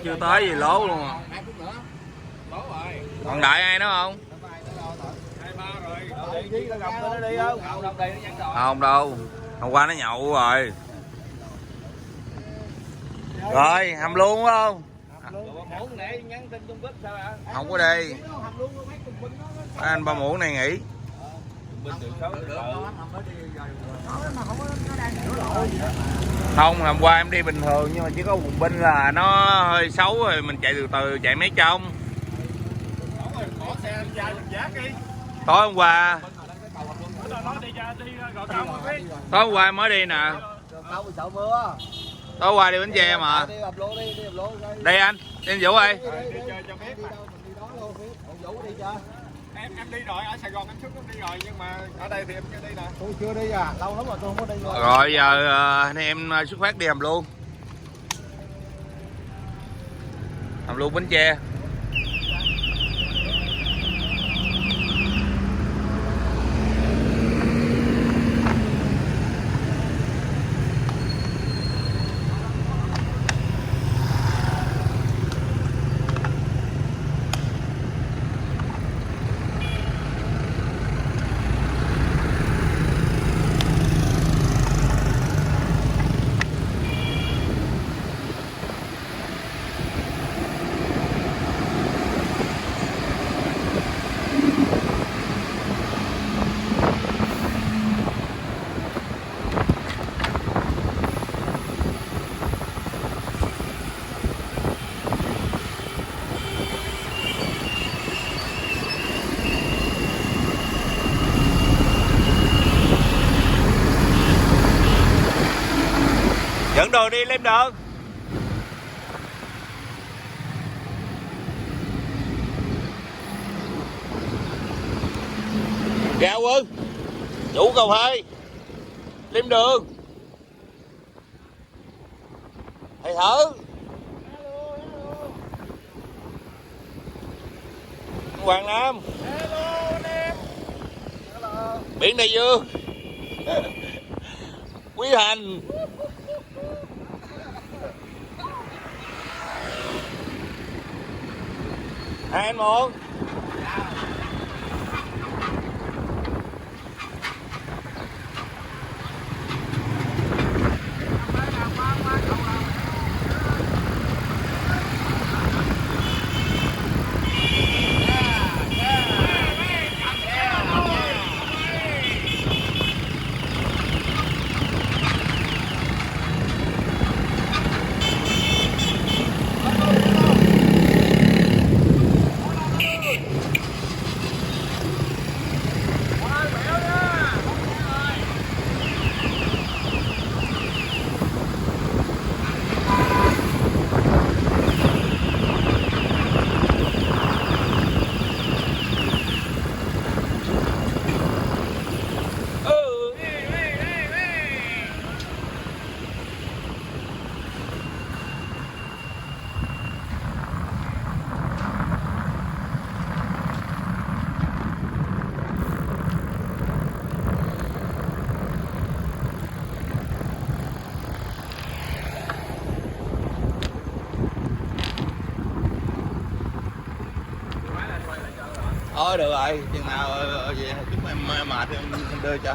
Chưa tới gì lố luôn à. Còn đợi ai nữa không? Không đâu, hôm qua nó nhậu rồi. Rồi hầm luôn phải không? Không có đi. Anh ba muỗng này nghỉ. Không, hôm qua em đi bình thường nhưng mà chỉ có bùng binh là nó hơi xấu rồi mình chạy từ từ chạy mấy trong. Tối hôm qua mới đi nè. Tối qua đi Bến Tre mà. Đây anh, đi Vũ ơi. Em đi rồi, ở Sài Gòn em trước em đi rồi nhưng mà ở đây thì em chưa đi nè. Tôi chưa đi à, lâu lắm rồi tôi không có đi rồi. Rồi giờ anh em xuất phát đi hầm luôn. Hầm luôn Bến Tre. Dẫn đồ đi lên đường. Ra quân chủ cầu hơi lên đường thầy thở. Hoàng Nam. Hello anh em. Biển Đại Dương. Quý Hành. Hai anh một. Được rồi, chừng nào về chúng em mệt em đưa cho.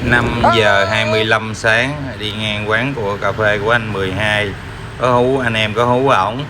Năm giờ 25 sáng đi ngang quán của cà phê của anh 12, có hú anh em có hú ổng.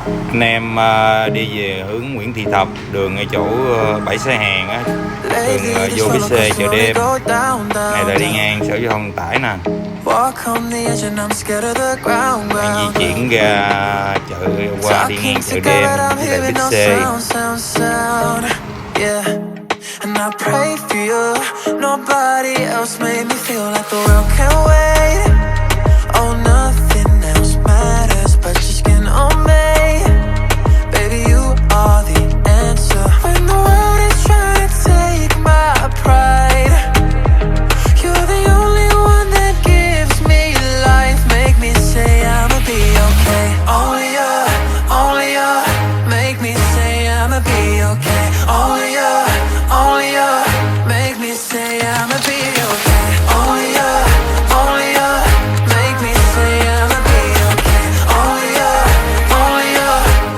Anh em đi về hướng Nguyễn Thị Thập, đường ngay chỗ bãi xe hàng á, đường vô cái xe chợ đêm. Này là đi ngang sở giao thông tải nè. Đang di chuyển ra chợ, qua đi ngang chợ đêm với lại bến xe. And I pray for you. Nobody else made me feel like the world can't wait. Oh, nothing else matters but your skin on me. Baby, you are the answer. When the world is trying to take my pride, you're the only one that gives me life. Make me say I'ma be okay. Only you make me say I'ma be okay. Only you make me say I'ma be okay. Only you make me say I'ma be okay. Only you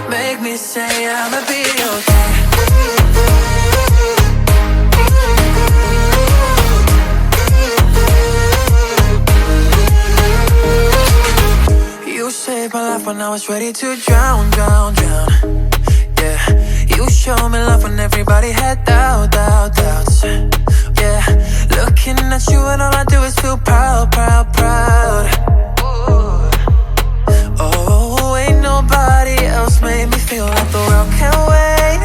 make me say I'ma be okay. You saved my life when I was ready to drown. Yeah, you showed me love when everybody had doubts. Yeah, looking at you and all I do is feel proud. Oh, ain't nobody else made me feel like the world can't wait.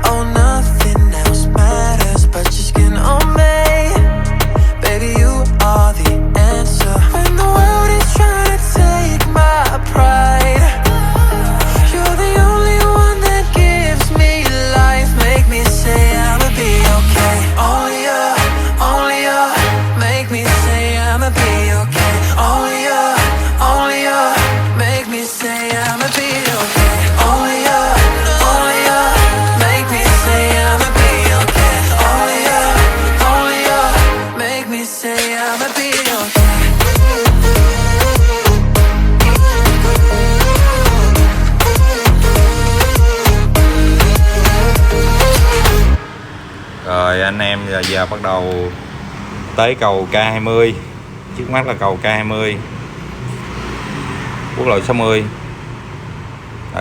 Oh, nothing else matters but your skin on me. Baby, you are the answer. When the world is trying to take my pride, you're the only one that gives me life. Make me say I'ma be okay. Only you make me say I'ma be okay. Only you make me say I'ma be okay. Only you make me say I'ma be okay. Only you make me say I'ma be okay. Rồi anh em giờ bắt đầu tới cầu K20. Trước mắt là cầu K20, quốc lộ 60.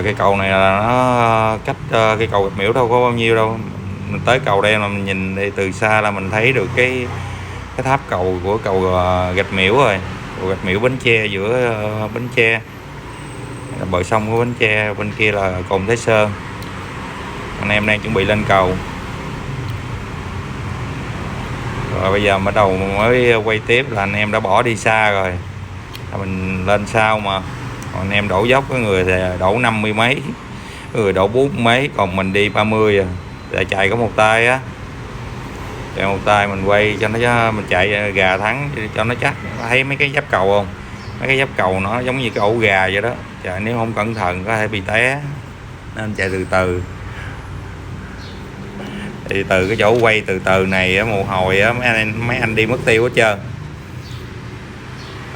Cái cầu này là nó cách cái cầu Gạch Miễu đâu có bao nhiêu đâu. Mình tới cầu đây mà mình nhìn đi từ xa là mình thấy được cái tháp cầu của cầu Gạch Miễu rồi. Cầu Gạch Miễu Bến Tre, giữa Bến Tre là bờ sông của Bến Tre, bên kia là cồn Thái Sơn. Anh em đang chuẩn bị lên cầu. Rồi bây giờ bắt đầu mới quay tiếp là anh em đã bỏ đi xa rồi. Mình lên sau mà. Còn anh em đổ dốc, có người thì đổ 50 mấy, có người đổ 40 mấy, còn mình đi 30 à. Để chạy có một tay á. Chạy một tay mình quay cho nó, mình chạy gà thắng cho nó chắc. Thấy mấy cái giáp cầu không? Mấy cái giáp cầu nó giống như cái ổ gà vậy đó. Chạy nếu không cẩn thận có thể bị té. Nên chạy từ từ. Thì từ cái chỗ quay từ từ này á, một hồi á, mấy anh đi mất tiêu hết trơn.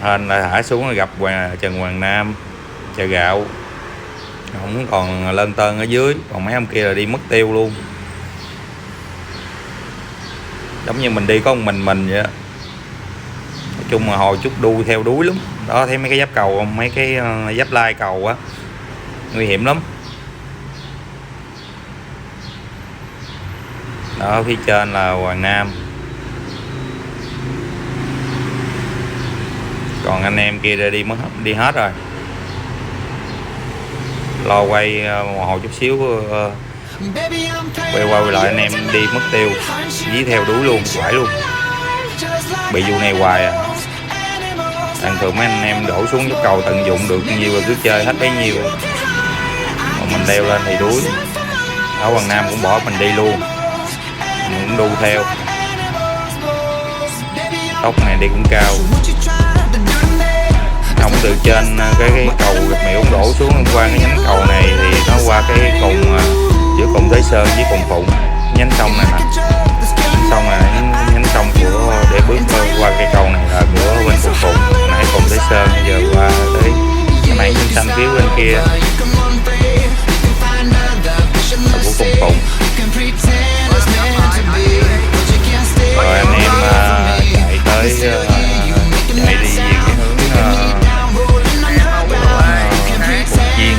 Hên lại thả xuống gặp Trần Hoàng Nam, chợ gạo, không còn lân tơn ở dưới, còn mấy ông kia là đi mất tiêu luôn. Giống như mình đi có một mình vậy đó. Nói chung là hồi chút đu theo đuối lắm. Đó, thấy mấy cái giáp cầu không? Mấy cái giáp lai cầu á, nguy hiểm lắm. Đó, phía trên là Hoàng Nam. Còn anh em kia đã đi hết rồi. Lo quay một hồi chút xíu, quay qua quay lại anh em đi mất tiêu, dí theo đuối luôn, phải luôn. Bị vụ này hoài à. Thường thường mấy anh em đổ xuống dốc cầu tận dụng được nhiêu là cứ chơi hết bấy nhiêu. Còn mình leo lên thì đuối. Ở Hoàng Nam cũng bỏ mình đi luôn, mình cũng đu theo. Tốc này đi cũng cao. Ông từ trên cái cầu Gạch Miễu ông đổ xuống qua cái nhánh cầu này thì nó qua cái cồn giữa cồn Thái Sơn với cồn Phụng, nhánh sông này nè. Sông này nhánh sông của để bước qua cái cầu này là của bên cồn Phụng, nãy cồn Thái Sơn, giờ qua tới cái mảng xanh xanh phía bên kia là của cồn Phụng. Rồi anh em chạy tới chạy đi về cái hướng Củ Chiên.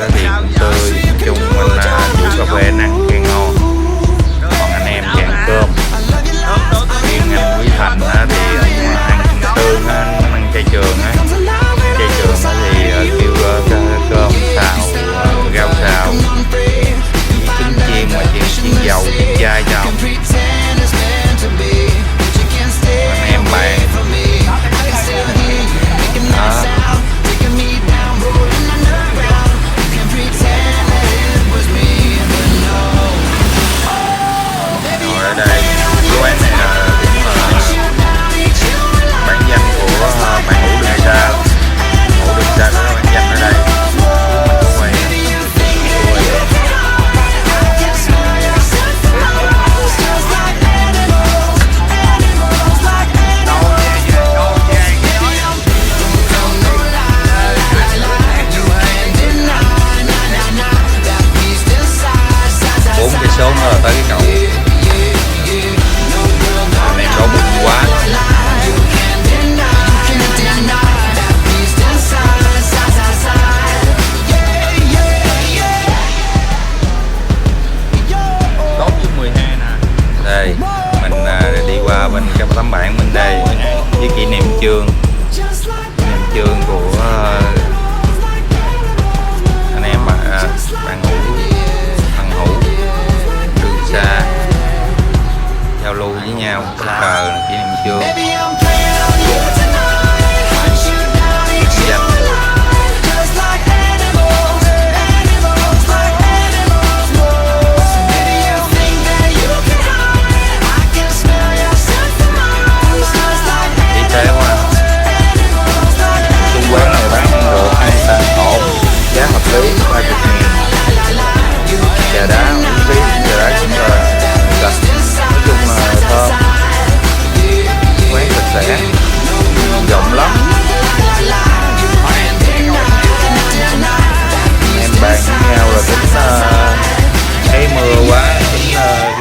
á thì cũng tươi, nói chung mình chủ cà phê ăn cái ngon. Còn anh em thì ăn cơm, riêng anh Quý Thành á thì ông ăn tương á, ăn chay trường á, chay trường á thì kêu cơm xào rau xào với trứng chiên mà chiên dầu chiên chay cho ông. Anh em bàn đó. Ngồi ở đây cái quán này cũng là bản danh của bạn Hữu Đường Sa. Hữu Đường Sa có bản danh ở đây. Số nữa là tới cái cầu anh em đổ bụng quá. Tốt với 12 nè. Đây mình đi qua bên cái tấm bảng bên đây với kỷ niệm chương của anh em bạn Hữu Sa giao lưu với nhau cờ kỷ niệm chương. Y tế quá. Chung quán này bán đồ ăn tạm ổn, giá hợp lý 30.000. Trà đá uống phí, trà đá cũng là nói chung là thơm, quán sạch sẽ, rộng lắm. Em bàn với nhau là tính thấy mưa quá, tính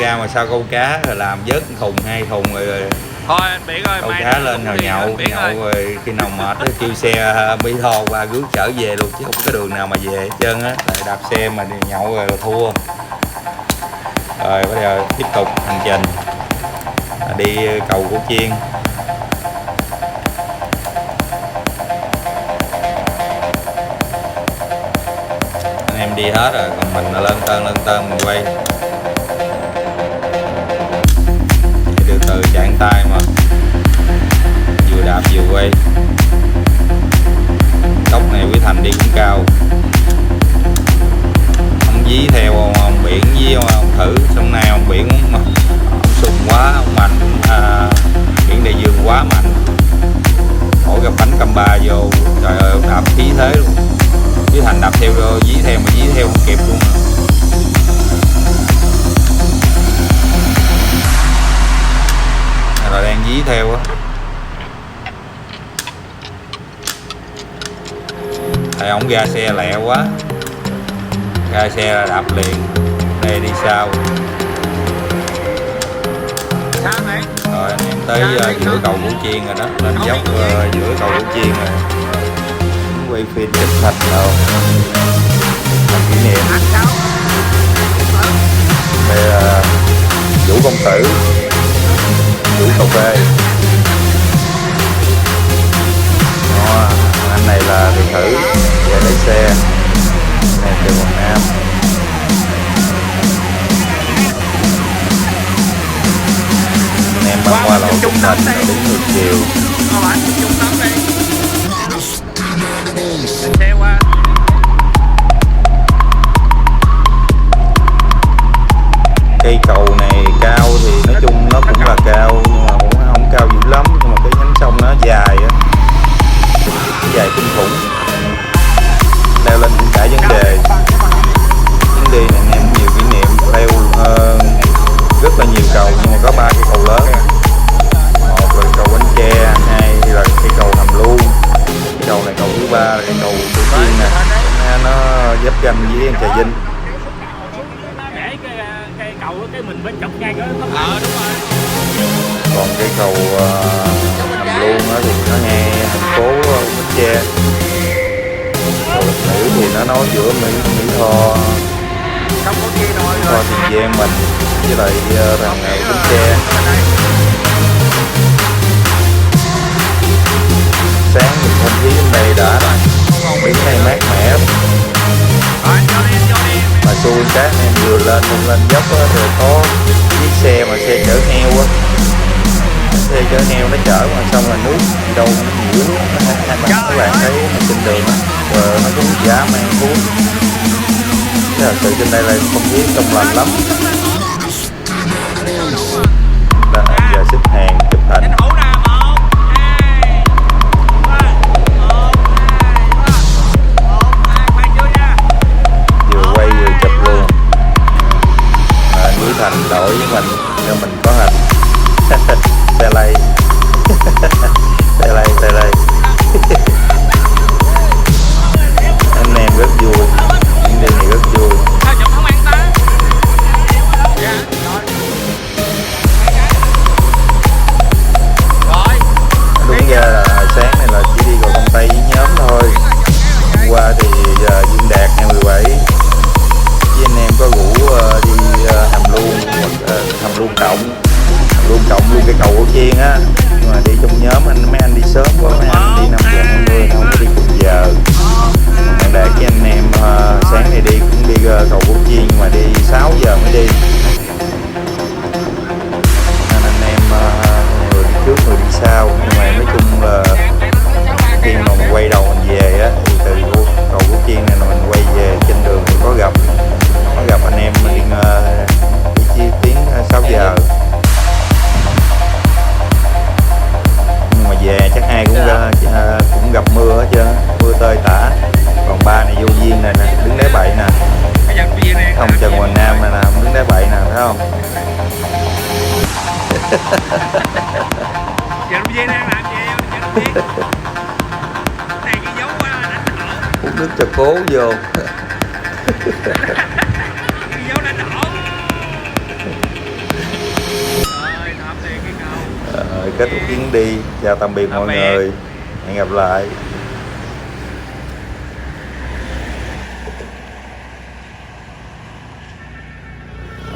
ra mà sao câu cá rồi làm vớt thùng 2 thùng rồi Thôi anh Biển ơi, câu cá lên rồi nhậu rồi khi nào mệt thì kêu xe Mỹ Tho qua rước trở về luôn, chứ không có đường nào mà về hết trơn á. Tại đạp xe mà đi nhậu rồi là thua. Rồi bây giờ tiếp tục hành trình đi cầu Củ Chiên. Anh em đi hết rồi, còn mình là lên tơn mình quay. Từ từ chạm tay mà vừa đạp vừa quay. Tốc này Quý Thành đi cũng cao. Ông dí theo ông Biển với ông thử, xong nay ông Biển ông sùng quá, ông mạnh, Biển đại dương quá mạnh, mỗi cái bánh cam ba vô, trời ơi ông đạp khí thế luôn. Quý Thành đạp theo dí theo mà dí theo không kịp luôn. Rồi đang dí theo á. Thầy ổng ra xe lẹ quá, ra xe là đạp liền, đây đi sau. Rồi anh em tới giữa cầu Củ Chiên rồi đó, lên dốc giữa cầu Củ Chiên rồi. Quay phim chụp hình đâu làm kỷ niệm. Đây là Vũ Công Tử, Vũ cà phê. Đó, anh này là Thiện Thử về lấy xe, này từ Quảng Nam. Anh em băng qua lỗ Trúc Mình đứng ngược chiều. Xe qua. Cây cầu này cao thì nói chung nó cũng là cao, nhưng mà cũng không cao dữ lắm, nhưng mà cái nhánh sông nó dài á, dài kinh khủng, leo lên cũng cả vấn đề. Chuyến đi này anh em nhiều kỷ niệm, leo rất là nhiều cầu, nhưng mà có 3 cây cầu lớn. Một là cầu Bến Tre, hai là cây cầu Hàm Luông, cái cầu này cầu thứ 3 là cây cầu Củ Chiên nè, nó giáp ranh với Trà Vinh. Cái cầu cái mình phải chọc ngay cái đúng rồi. Còn cái cầu Hàm Luông thì nó nghe thành phố Bến Tre. Cầu Lộc Nữ thì nó nối giữa Mỹ Tho, Không có kia nồi Tho rồi. Tiền Giang mình với lại thằng Bến Tre. Sáng nhìn không khí bên đây đã đứng đây mát mẻ lắm. Mà xui cái anh em vừa lên dốc á, rồi có chiếc xe mà xe chở heo á, xe chở heo nó chở mà xong là nước đi đâu nó nhiễu các bạn thấy trên đường á, rồi nó có giá mang xuống. Thế là từ trên đây là không khí trong lành lắm. Đang giờ xếp hàng chụp hình, vừa quay vừa chụp luôn. Núi Thành đổi với mình cho mình có hình xe lay xe lay anh em rất vui, những điều này rất vui. Đúng ra là sáng này là chỉ đi vào Đông Tây với nhóm thôi. Hôm qua thì Dương Đạt 27 với anh em có rủ đi Hàm Luông Cộng luôn cái cầu Cổ Chiên á, nhưng mà đi trong nhóm mấy anh đi sớm quá, mấy anh đi 5:20 không có đi cùng giờ. Còn bạn Đạt với anh em sáng này đi cũng đi cầu Cổ Chiên nhưng mà đi 6 giờ mới đi, nên anh em người đi trước người đi sau. Nhưng mà nói chung là khi mà mình quay đầu mình về á thì từ cầu Cổ Chiên này là mình quay về trên đường thì có gặp anh em mình đi tiếng 6 giờ. Nhưng mà về chắc ai cũng gặp mưa hết trơn, mưa tơi tả. Còn ba này vô duyên này nè, đứng đá bậy nè, không Trần Hoàng Nam này nè, đứng đá bậy nè, thấy không? Uống nước cho cố vô. Kết thúc chuyến đi, chào tạm biệt mọi người, hẹn gặp lại.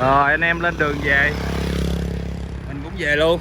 Rồi anh em lên đường về, mình cũng về luôn.